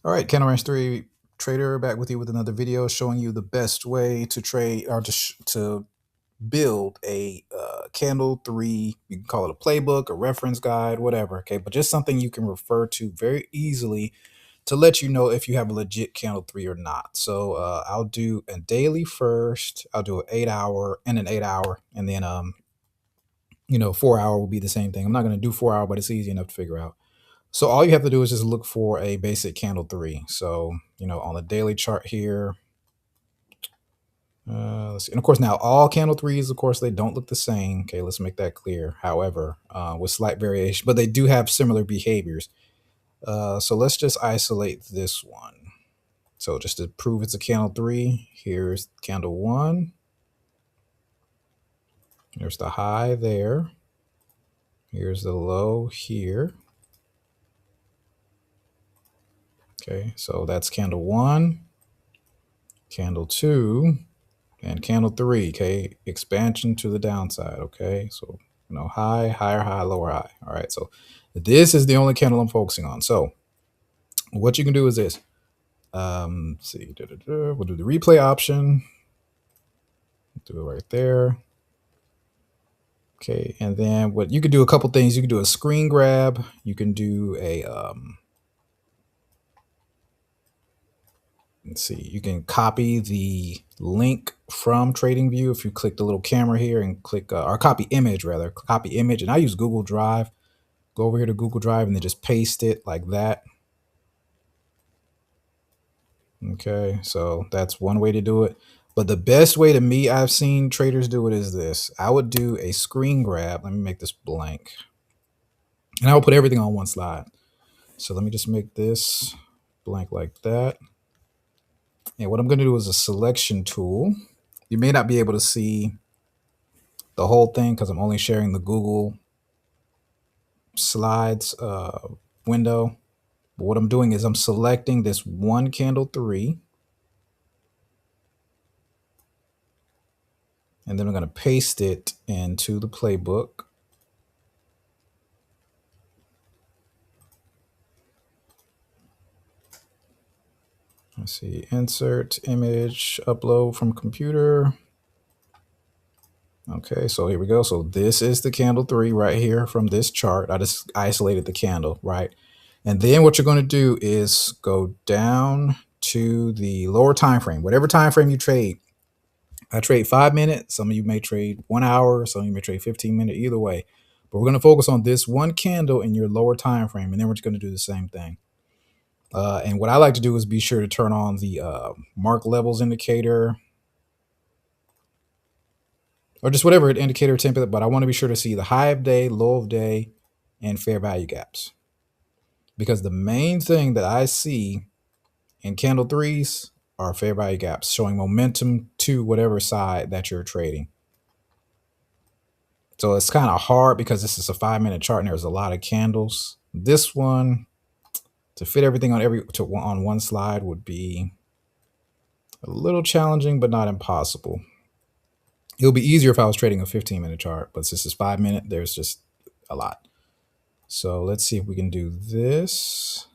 All right, Candle Ranch 3 Trader back with you with another video showing you the best way to trade or to build a Candle 3. You can call it a playbook, a reference guide, whatever. Okay, but just something you can refer to very easily to let you know if you have a legit Candle 3 or not. So I'll do a daily first. I'll do an 8 hour and an 8 hour, and then 4 hour will be the same thing. I'm not going to do 4 hour, but it's easy enough to figure out. So all you have to do is just look for a basic candle 3. So, on the daily chart here, let's see. And of course, now all candle 3s, of course, they don't look the same. Okay, let's make that clear. However, with slight variation, but they do have similar behaviors. So let's just isolate this one. So just to prove it's a candle 3, here's candle 1. There's the high there. Here's the low here. Okay, so that's candle 1, candle 2, and candle 3. Okay, expansion to the downside. Okay, so high, higher high, lower high. All right, so this is the only candle I'm focusing on. So what you can do is this. See, we'll do the replay option. Do it right there. Okay, and then what you could do a couple things. You can do a screen grab. You can do a let's see, you can copy the link from TradingView if you click the little camera here and click, or copy image rather, copy image. And I use Google Drive. Go over here to Google Drive and then just paste it like that. Okay, so that's one way to do it. But the best way to me, I've seen traders do it is this. I would do a screen grab. Let me make this blank. And I will put everything on one slide. So let me just make this blank like that. And what I'm going to do is a selection tool. You may not be able to see the whole thing because I'm only sharing the Google Slides window. But what I'm doing is I'm selecting this one candle 3. And then I'm going to paste it into the playbook. Let's see, insert image, upload from computer. Okay, so here we go. So this is the candle 3 right here from this chart. I just isolated the candle, right? And then what you're going to do is go down to the lower time frame, whatever time frame you trade. I trade 5 minutes. Some of you may trade 1 hour. Some of you may trade 15 minutes. Either way, but we're going to focus on this one candle in your lower time frame, and then we're just going to do the same thing. And what I like to do is be sure to turn on the mark levels indicator, or just whatever indicator template, but I want to be sure to see the high of day, low of day, and fair value gaps. Because the main thing that I see in candle 3s are fair value gaps, showing momentum to whatever side that you're trading. So it's kind of hard because this is a 5-minute chart and there's a lot of candles. This one, to fit everything on one slide would be a little challenging, but not impossible. It'll be easier if I was trading a 15-minute chart, but since it's 5-minute, there's just a lot. So let's see if we can do this.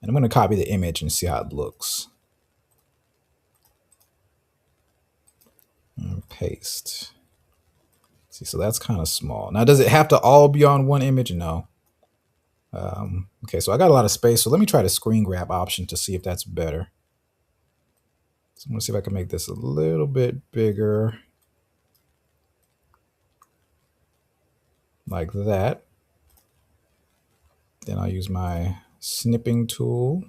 And I'm going to copy the image and see how it looks. And paste. See, so that's kind of small. Now, does it have to all be on one image? No. Okay, so I got a lot of space. So let me try the screen grab option to see if that's better. So I'm going to see if I can make this a little bit bigger. Like that. Then I'll use my snipping tool.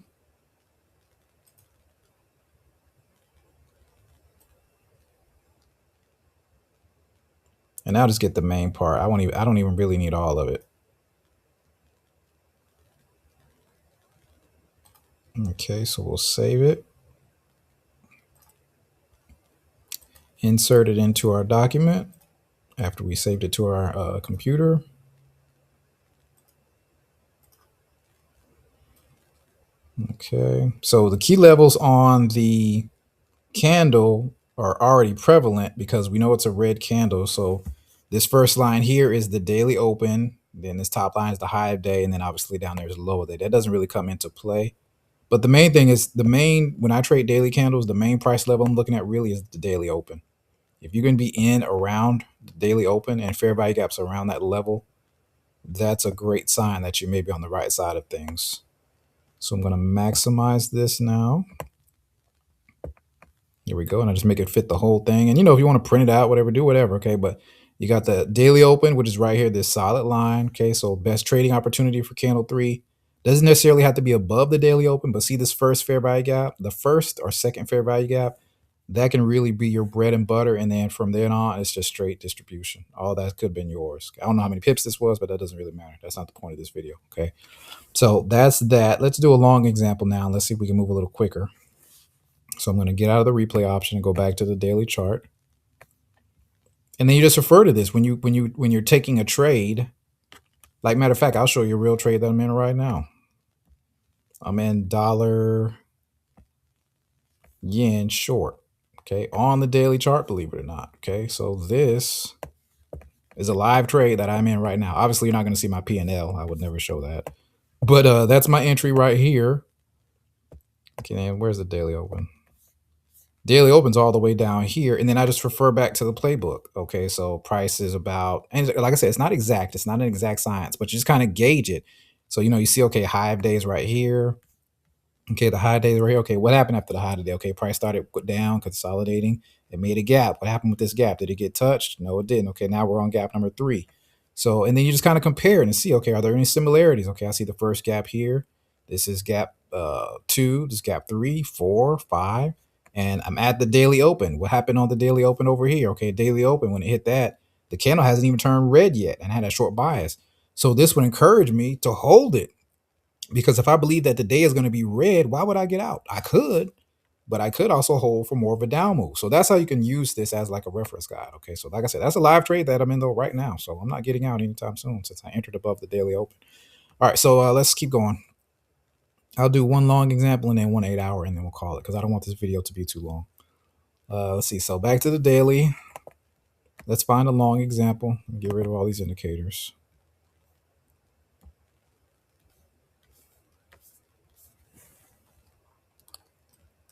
And I'll just get the main part. I don't even really need all of it. Okay, so we'll save it. Insert it into our document after we saved it to our computer. Okay, so the key levels on the candle are already prevalent because we know it's a red candle. So this first line here is the daily open. Then this top line is the high of day, and then obviously down there is the low of day. That doesn't really come into play. But the main thing is when I trade daily candles, the main price level I'm looking at really is the daily open. If you're going to be in around the daily open and fair value gaps around that level, that's a great sign that you may be on the right side of things. So I'm going to maximize this now. Here we go. And I just make it fit the whole thing. And if you want to print it out, whatever, do whatever. Okay. But you got the daily open, which is right here, this solid line. Okay. So best trading opportunity for candle 3. Doesn't necessarily have to be above the daily open, but see this first fair value gap, the first or second fair value gap, that can really be your bread and butter. And then from then on, it's just straight distribution. All that could have been yours. I don't know how many pips this was, but that doesn't really matter. That's not the point of this video. Okay. So that's that. Let's do a long example now. Let's see if we can move a little quicker. So I'm going to get out of the replay option and go back to the daily chart. And then you just refer to this when you're taking a trade. Like, matter of fact, I'll show you a real trade that I'm in right now. I'm in dollar yen short. Okay, on the daily chart, believe it or not. Okay, so this is a live trade that I'm in right now. Obviously, you're not going to see my P&L. I would never show that. But that's my entry right here. Okay, and where's the daily open? Daily opens all the way down here, and then I just refer back to the playbook. Okay, so price is about, and like I said, it's not exact. It's not an exact science, but you just kind of gauge it. So, you see, okay, high of days right here. Okay, the high days right here. Okay, what happened after the high today? Okay, price started down, consolidating. It made a gap. What happened with this gap? Did it get touched? No, it didn't. Okay, now we're on gap number 3. So, and then you just kind of compare it and see, okay, are there any similarities? Okay, I see the first gap here. This is gap 2. This is gap 3, 4, 5. And I'm at the daily open. What happened on the daily open over here? Okay, daily open, when it hit that, the candle hasn't even turned red yet and had a short bias. So this would encourage me to hold it. Because if I believe that the day is going to be red, why would I get out? I could, but I could also hold for more of a down move. So that's how you can use this as like a reference guide. Okay, so like I said, that's a live trade that I'm in though right now. So I'm not getting out anytime soon since I entered above the daily open. All right, so let's keep going. I'll do one long example and then one 8-hour, and then we'll call it because I don't want this video to be too long. Let's see. So back to the daily. Let's find a long example and get rid of all these indicators.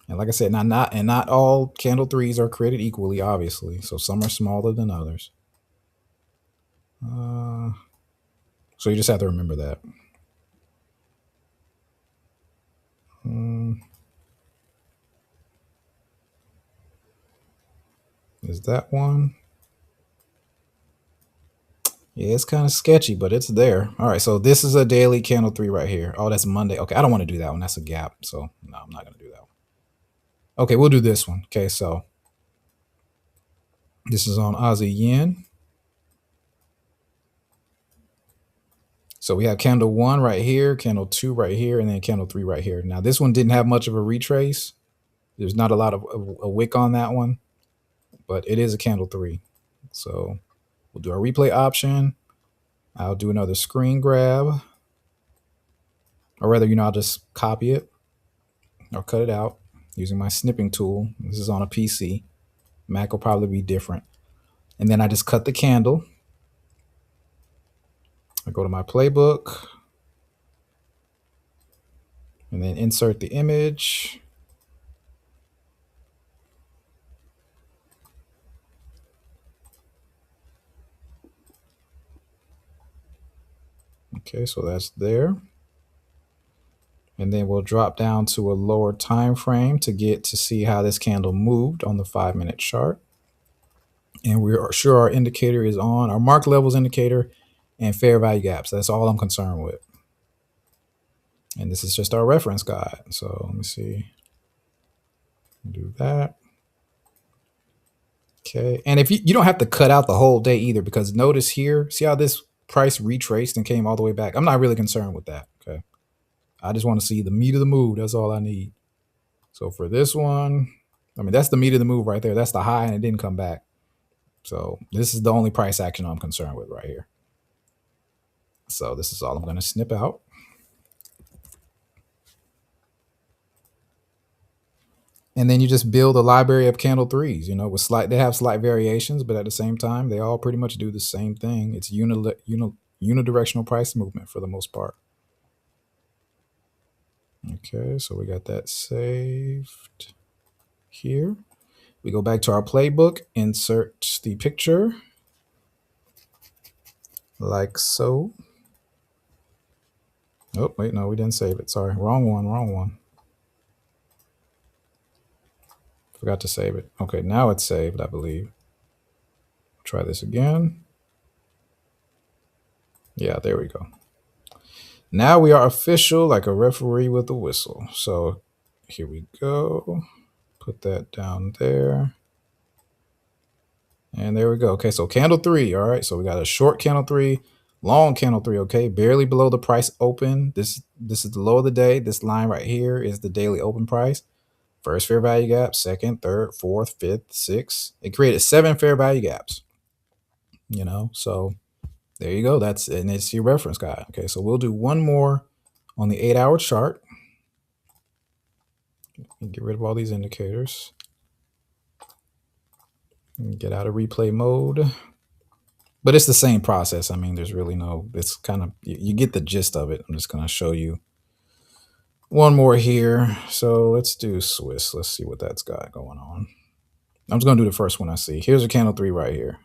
And like I said, not all candle 3s are created equally, obviously. So some are smaller than others. So you just have to remember that. Is that one? Yeah, it's kind of sketchy, but it's there. All right, so this is a daily candle 3 right here. Oh, that's Monday. Okay, I don't want to do that one. That's a gap. So no, I'm not going to do that one. Okay, we'll do this one. Okay, so this is on Aussie Yen. So we have candle 1 right here, candle 2 right here, and then candle 3 right here. Now this one didn't have much of a retrace. There's not a lot of a wick on that one, but it is a candle 3. So we'll do our replay option. I'll do another screen grab. Or rather, I'll just copy it or cut it out using my snipping tool. This is on a PC. Mac will probably be different. And then I just cut the candle. I go to my playbook and then insert the image. Okay, so that's there. And then we'll drop down to a lower time frame to get to see how this candle moved on the 5-minute chart. And we're sure our indicator is on, our mark levels indicator and fair value gaps. That's all I'm concerned with. And this is just our reference guide. So let me see. Do that. Okay. And if you don't have to cut out the whole day either, because notice here, see how this price retraced and came all the way back? I'm not really concerned with that. Okay. I just want to see the meat of the move. That's all I need. So for this one, I mean, that's the meat of the move right there. That's the high and it didn't come back. So this is the only price action I'm concerned with right here. So this is all I'm going to snip out. And then you just build a library of candle 3s, with they have slight variations, but at the same time, they all pretty much do the same thing. It's unidirectional price movement for the most part. Okay, so we got that saved here. We go back to our playbook, insert the picture like so. Oh, wait, no, we didn't save it. Sorry, wrong one. Forgot to save it. Okay, now it's saved, I believe. Try this again. Yeah, there we go. Now we are official like a referee with a whistle. So here we go. Put that down there. And there we go. Okay, so candle 3. All right, so we got a short candle 3, long candle 3. Okay, barely below the price open. This is the low of the day. This line right here is the daily open price. First fair value gap, second, third, fourth, fifth, sixth. It created 7 fair value gaps. You know, so there you go. And it's your reference guide. Okay, so we'll do one more on the 8-hour chart. Get rid of all these indicators. Get out of replay mode. But it's the same process. I mean, there's really it's kind of, you get the gist of it. I'm just going to show you one more here. So let's do Swiss. Let's see what that's got going on. I'm just going to do the first one I see. Here's a candle 3 right here.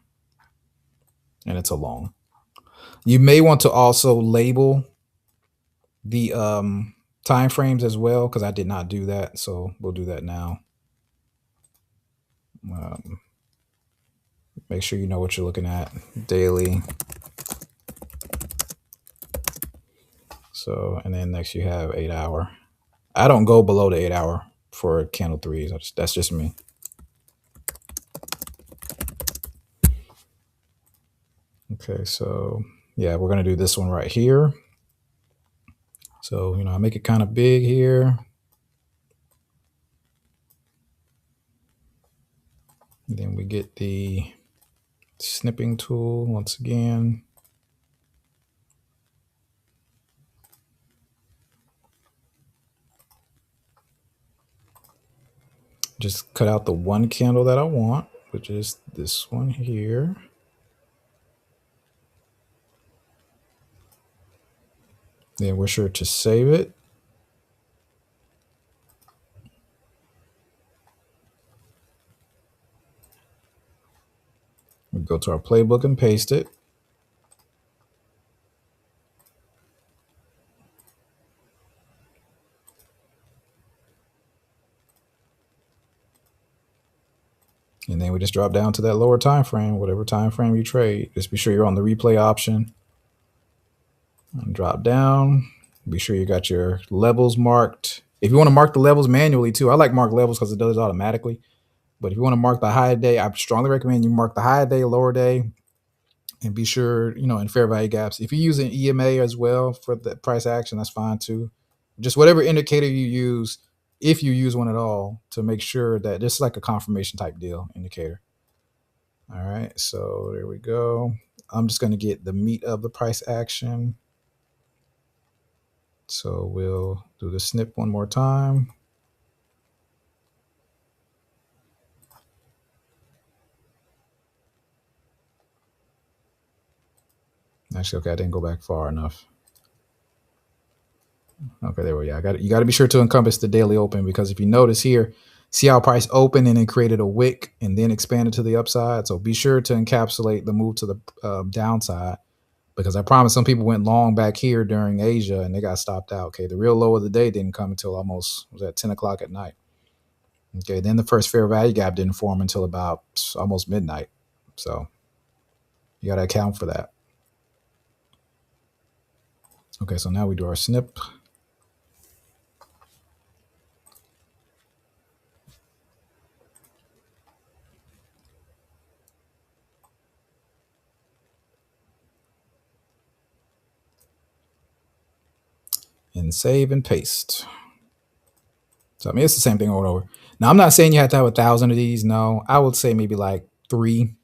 And it's a long. You may want to also label the time frames as well, because I did not do that. So we'll do that now. Make sure you know what you're looking at. Daily. So, and then next you have 8-hour. I don't go below the 8-hour for candle 3s. That's just me. Okay, so yeah, we're going to do this one right here. So, I make it kind of big here. And then we get the snipping tool once again. Just cut out the one candle that I want, which is this one here. Then we're sure to save it. We go to our playbook and paste it. And then we just drop down to that lower time frame, whatever time frame you trade. Just be sure you're on the replay option. And drop down. Be sure you got your levels marked. If you want to mark the levels manually too, I like mark levels because it does it automatically. But if you want to mark the high day, I strongly recommend you mark the high day, lower day, and be sure, in fair value gaps. If you use an EMA as well for the price action, that's fine too. Just whatever indicator you use, if you use one at all, to make sure that this is like a confirmation type deal indicator. All right, so there we go. I'm just going to get the meat of the price action. So we'll do the snip one more time. Actually, okay, I didn't go back far enough. Okay, there we go. You got to be sure to encompass the daily open, because if you notice here, see how price opened and then created a wick and then expanded to the upside. So be sure to encapsulate the move to the downside, because I promise some people went long back here during Asia and they got stopped out. Okay, the real low of the day didn't come until almost, was at 10 o'clock at night. Okay, then the first fair value gap didn't form until about almost midnight. So you got to account for that. Okay, so now we do our snip. And save and paste. So I mean, it's the same thing over and over. Now, I'm not saying you have to have 1,000 of these. No, I would say maybe like three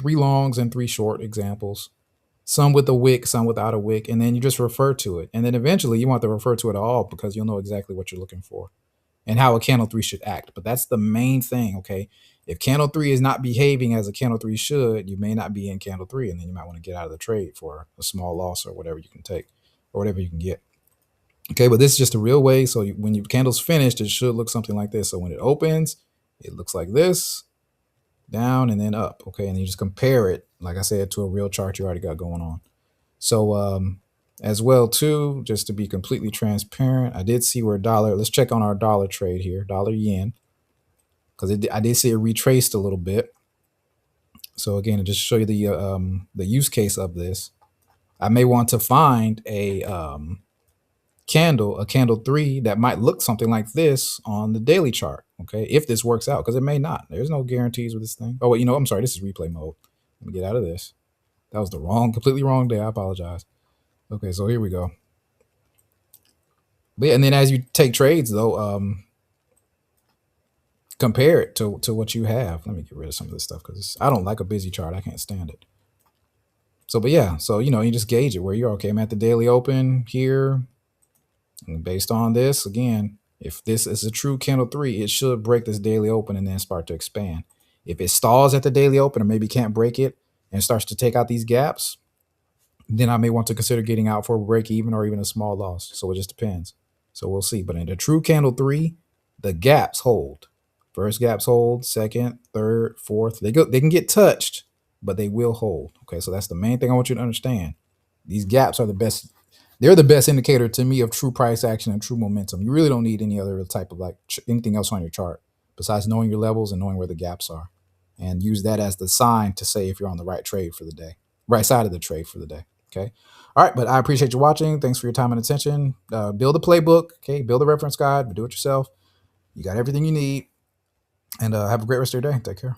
longs and 3 short examples. Some with a wick, some without a wick, and then you just refer to it. And then eventually you want to refer to it all, because you'll know exactly what you're looking for. and how a candle 3 should act. But that's the main thing, okay? If candle 3 is not behaving as a candle 3 should, you may not be in candle 3, and then you might want to get out of the trade for a small loss or whatever you can take or whatever you can get. Okay, but this is just a real way. So when your candle's finished, it should look something like this. So when it opens, it looks like this, down and then up. Okay, and you just compare it, like I said, to a real chart you already got going on. So as well too, just to be completely transparent, I did see where dollar. Let's check on our dollar trade here, dollar yen, because I did see it retraced a little bit. So again, to just show you the use case of this, I may want to find a candle 3 that might look something like this on the daily chart. Okay, if this works out, because it may not. There's no guarantees with this thing. Oh wait, I'm sorry. This is replay mode. Let me get out of this. That was the completely wrong day. I apologize. Okay, so here we go. But yeah, and then as you take trades though, compare it to what you have. Let me get rid of some of this stuff because I don't like a busy chart. I can't stand it. So, but yeah, so you just gauge it where you're. Okay, I'm at the daily open here. And based on this, again, if this is a true candle 3, it should break this daily open and then start to expand. If it stalls at the daily open or maybe can't break it and starts to take out these gaps, then I may want to consider getting out for a break even or even a small loss. So it just depends. So we'll see. But in the true candle 3, the gaps hold. First gaps hold, second, third, fourth. They can get touched, but they will hold. Okay, so that's the main thing I want you to understand. These gaps are the best. They're the best indicator to me of true price action and true momentum. You really don't need any other type of anything else on your chart besides knowing your levels and knowing where the gaps are, and use that as the sign to say if you're on the right trade for the day, right side of the trade for the day. Okay. All right. But I appreciate you watching. Thanks for your time and attention. Build a playbook. Okay. Build a reference guide, but do it yourself. You got everything you need. And have a great rest of your day. Take care.